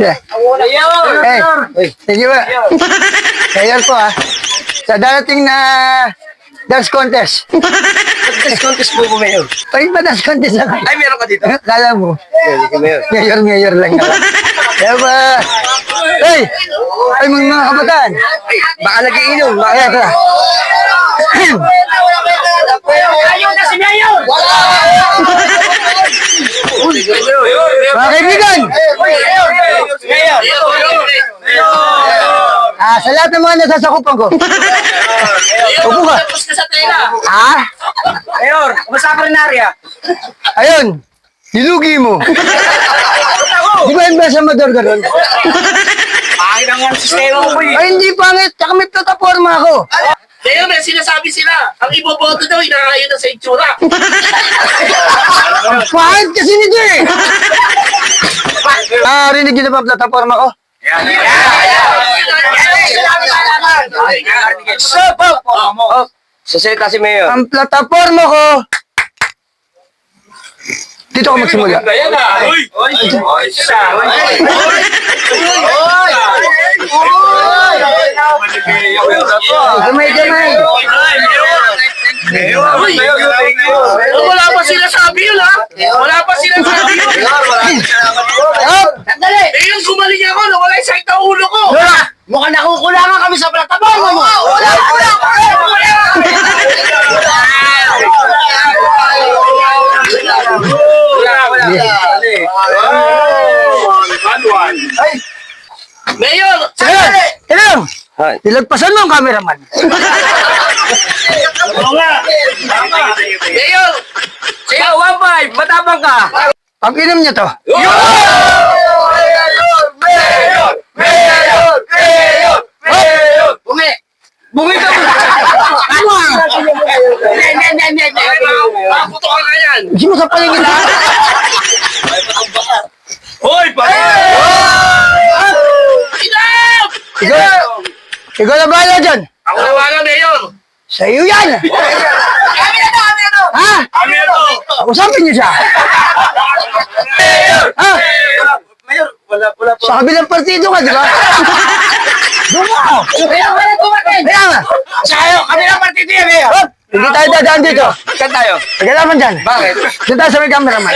Yeah. Hey, thank you ba? Mayor po sa darating na dance contest. Dance contest po, Mayor. Pwede ba dance contest ako? Ay, meron ka dito. Kala mo. Mayor. Mayor lang naman. Kaya ba? Hey! Ay, mga kabataan. Baka nagiinom. Kaya ka. Ayaw na si Mayor! Mga kaibigan! Sa lahat ng mga nasasakupan ko. Upo ka. Tapos ka sa tela. Mayor, kumusta ka rin narya? Ayun. Nilugi mo. Di ba yung besamador ka ron? Pangit ang sistema mo, boy. Ay, hindi pangit. Tsaka may plataforma ako. Mayor, may sinasabi sila. Ang iboboto daw, inaayon na sa itsura. Ang pangit kasi nito eh. Rinig niyo na ba ang plataforma ko? Sasalita si Mayor. Ang plataforma ko. Dito ako magsimula. Gamay. Wala pa sila sabi yun, ha? Wala pa sila sabi yun. Sandali! Eh, yung gumaling ako, nawala yung sakit ng ulo ko. Mukhang nakukulangan kami sa plataforma mo. Wala! Mayor! Sandali! Tinang! Hi. Nilagpasan mo ang cameraman. Oo nga! Mayor! Ikaw, 1-5, matapang ka. Pag inom niya to. Bungi ka mo. Paputo ka nga yan! Hindi mo sa palingin ha? Hoy! Enough! Ikaw na bahala dyan. Ako na ba nga, Mayor? Sa iyo yan. Ha? Kami na to! Usapin niyo siya. Ha? Mayor, wala po. Sa kabilang partido ka, di ba? Doon mo. Kaya nga. Sayo, kami lang partido yan, Mayor. Hop! Hindi tayo dadaan dito. Saan tayo? Teka naman dyan. Bakit? Doon tayo sa may cameraman.